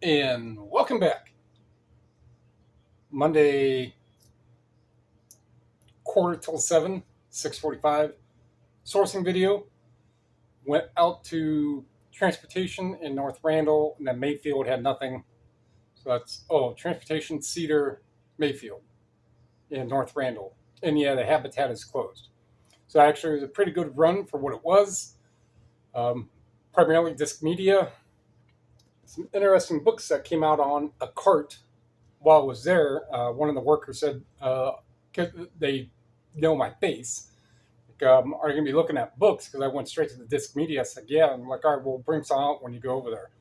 And welcome back. Monday, quarter till 7, 6:45. Sourcing video. Went out to transportation in North Randall, and then Mayfield had nothing. So that's, transportation, Cedar, Mayfield in North Randall. And yeah, the Habitat is closed. So actually, it was a pretty good run for what it was. Um, Primarily disc media. Some interesting books that came out on a cart while I was there. One of the workers said, 'cause they know my face, like, are you going to be looking at books? Because I went straight to the disc media. I said, yeah. I'm like, all right, we'll bring some out when you go over there.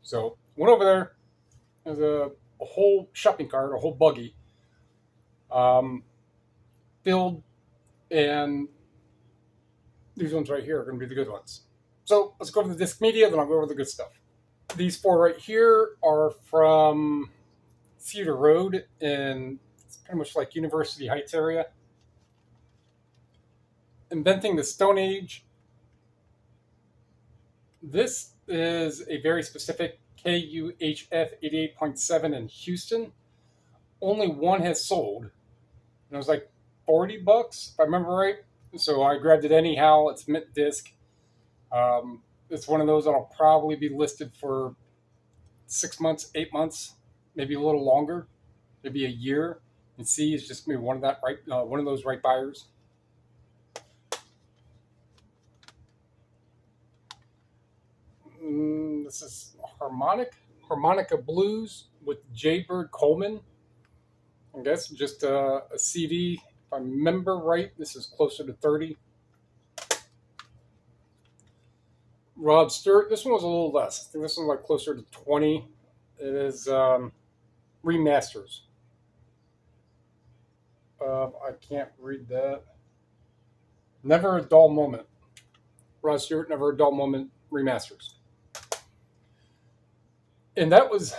So went over there. There's a whole shopping cart, a whole buggy, um, filled, and these ones right here are going to be the good ones. So let's go over the disc media, then I'll go over the good stuff. These four right here are from Cedar Road, and it's pretty much like University Heights area. Inventing the Stone Age. This is a very specific KUHF 88.7 in Houston. Only one has sold, and it was like $40 if I remember right. So I grabbed it anyhow. It's mint disc. It's one of those that'll probably be listed for 6 months, 8 months, maybe a little longer, maybe a year. And C is just maybe one of those right buyers. This is Harmonica Blues with Jaybird Coleman. I guess just a CD. If I remember right, this is closer to 30. Rod Stewart, this one was a little less. I think this one's like closer to 20. It is remasters. I can't read that. Never a Dull Moment. Rod Stewart, Never a Dull Moment remasters. And that was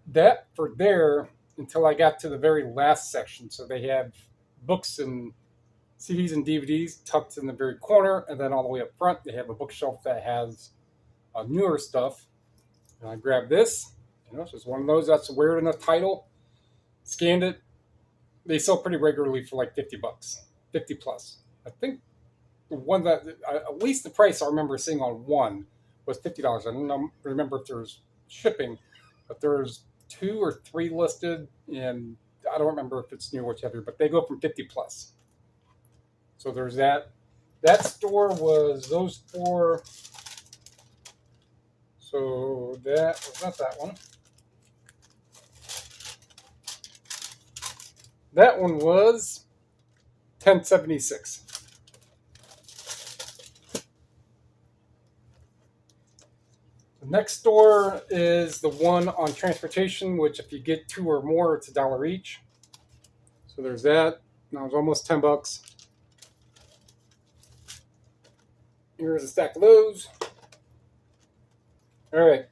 that for there until I got to the very last section. So they have books and CDs and DVDs tucked in the very corner, and then all the way up front, they have a bookshelf that has newer stuff. And I grabbed this. It's just one of those that's weird in the title. Scanned it. They sell pretty regularly for like $50, 50 plus. I think the one that at least the price I remember seeing on one was $50. I don't remember if there's shipping, but there's 2 or 3 listed, and I don't remember if it's new or whatever, but they go from 50 plus. So there's that. That store was those 4. So that was not that one. That one was $10.76. The next store is the one on transportation, which if you get 2 or more, it's $1 each. So there's that. Now it's almost $10. Here's a stack of those. All right.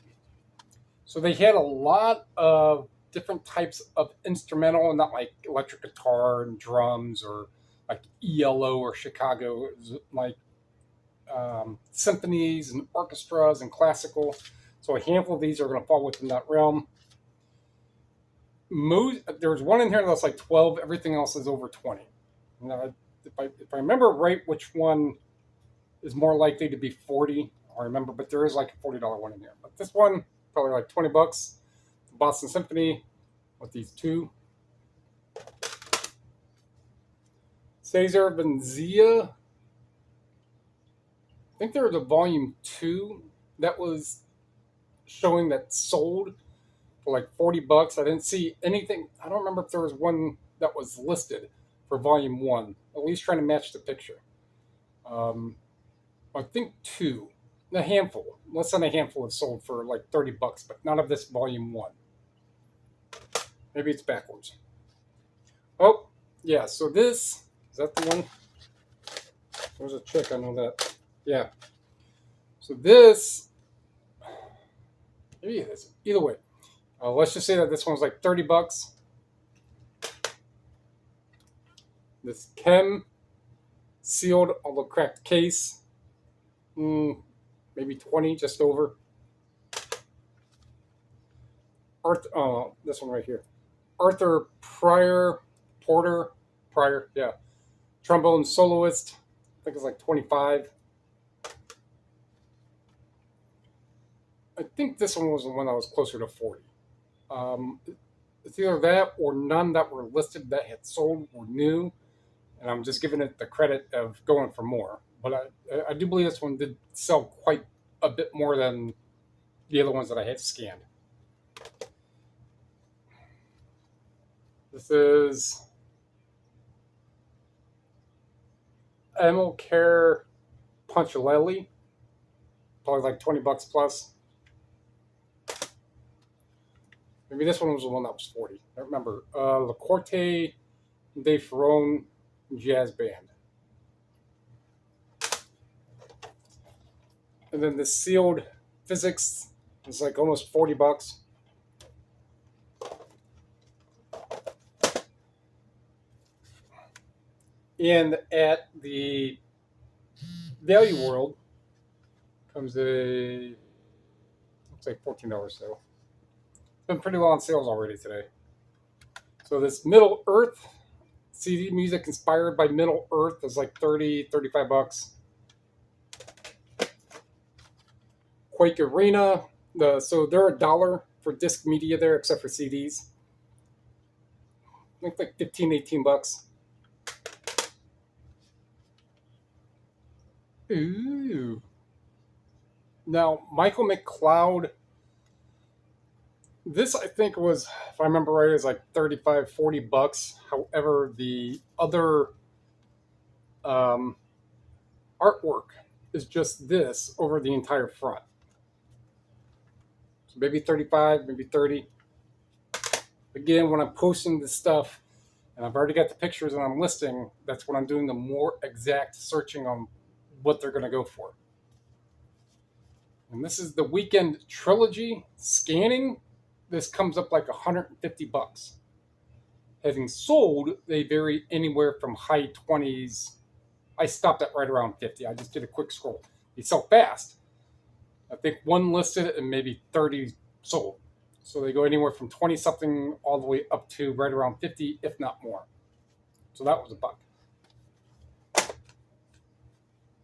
So they had a lot of different types of instrumental, not like electric guitar and drums or like ELO or Chicago, like symphonies and orchestras and classical. So a handful of these are going to fall within that realm. There's one in here that's like 12. Everything else is over 20. Now, if I remember right, which one is more likely to be 40, I remember, but there is like a $40 one in here. But this one, probably like $20. The Boston Symphony with these 2. Cesar Vanzia. I think there was a volume 2 that was showing that sold for like $40. I didn't see anything. I don't remember if there was one that was listed for volume 1, at least trying to match the picture. I think 2, a handful, less than a handful have sold for like $30, but none of this volume 1. Maybe it's backwards. Oh, yeah. So this is that the one? There's a chick. I know that. Yeah. So this, maybe it is. Either way, let's just say that this one's like $30. This Chem sealed, although cracked case, maybe 20, just over. Arthur, this one right here. Arthur Pryor, yeah. Trombone soloist. I think it's like 25. I think this one was the one that was closer to 40. It's either that or none that were listed that had sold were new, and I'm just giving it the credit of going for more. But I do believe this one did sell quite a bit more than the other ones that I had scanned. This is Emil Care Punchlelli, probably like $20 plus. Maybe this one was the one that was 40. I remember. La Corte de Ferron Jazz Band. And then the sealed physics is like almost $40. And at the Value World comes a, looks like $14 sale. Been pretty low on sales already today. So this Middle Earth CD music inspired by Middle Earth is like $35. Quake Arena, so they're $1 for disc media there, except for CDs. I think like 15, $18. Ooh. Now, Michael McLeod, this I think was, if I remember right, is like $35, $40. However, the other artwork is just this over the entire front. So maybe 35, maybe 30. Again, when I'm posting this stuff, and I've already got the pictures and I'm listing, that's when I'm doing the more exact searching on what they're going to go for. And this is the Weekend Trilogy scanning. This comes up like $150. Having sold, they vary anywhere from high 20s. I stopped at right around 50. I just did a quick scroll. They sell fast. I think one listed and maybe 30 sold. So they go anywhere from 20 something all the way up to right around 50, if not more. So that was a buck.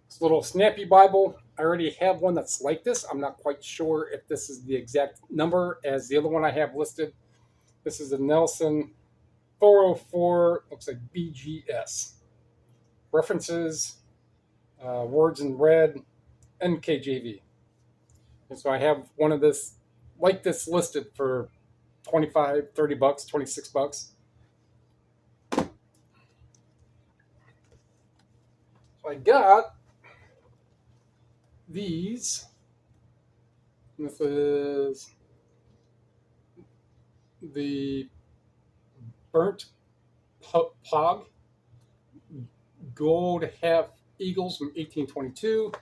This little snappy Bible, I already have one that's like this. I'm not quite sure if this is the exact number as the other one I have listed. This is a Nelson 404, looks like BGS. References, words in red, NKJV. And so I have one of this, like this, listed for $25, $30, $26. So I got these. This is the Burnt Pog Gold Half Eagles from 1822.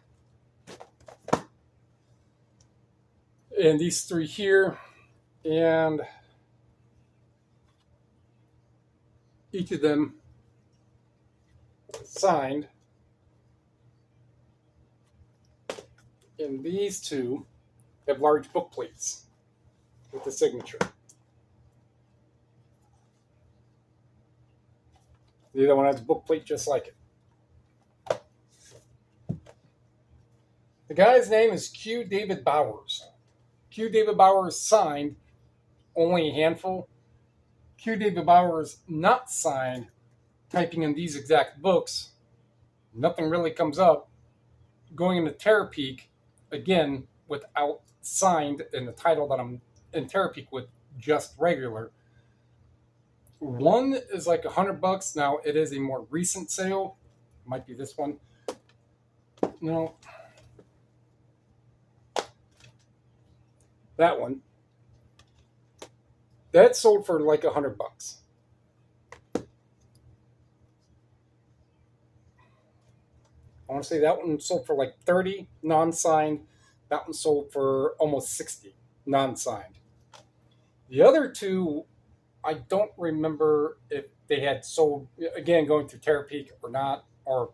And these three here. And each of them signed. And these two have large book plates with the signature. The other one has a book plate just like it. The guy's name is Q. David Bowers. Q. David Bowers signed, only a handful. Q. David Bowers not signed, typing in these exact books, nothing really comes up. Going into Terapeak, again, without signed in the title that I'm in Terapeak with, just regular. One is like $100. Now it is a more recent sale. Might be this one. No. That one. That sold for like $100. I want to say that one sold for like 30 non-signed. That one sold for almost 60 non-signed. The other two, I don't remember if they had sold, again, going through Terapeak or not, or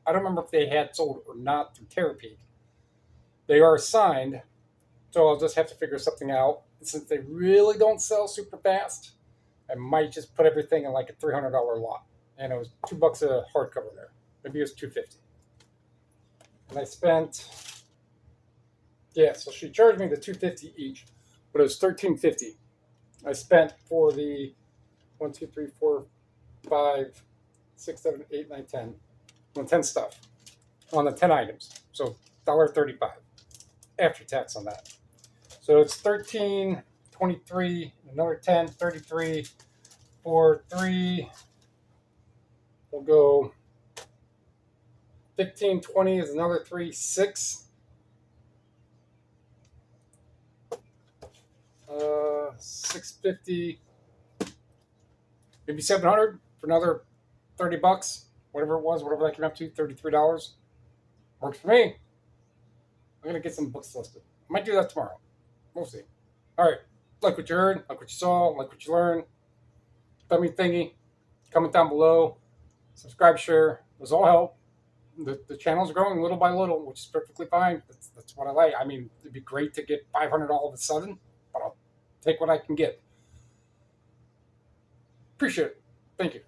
I don't remember if they had sold or not through Terapeak. They are signed, so I'll just have to figure something out And since they really don't sell super fast, I might just put everything in like a $300 lot. And it was $2 a hardcover there. Maybe it was $250. And I spent, yeah, so she charged me the $250 each, but it was $13.50. I spent for the 1, 2, 3, 4, 5, 6, 7, 8, 9, 10, on 10 stuff, on the 10 items. So $1.35 after tax on that. So it's 13, 23, another 10, 33, 4, 3. We'll go 15, 20 is another 3, 6. 650, maybe 700 for another $30, whatever it was, whatever that came up to, $33. Works for me. I'm gonna get some books listed. I might do that tomorrow. We'll see. All right, like what you heard, like what you saw, like what you learned. Dummy thingy. Comment down below. Subscribe, share. Those all help. The channel's growing little by little, which is perfectly fine. That's what I like. I mean, it'd be great to get 500 all of a sudden, but I'll take what I can get. Appreciate it. Thank you.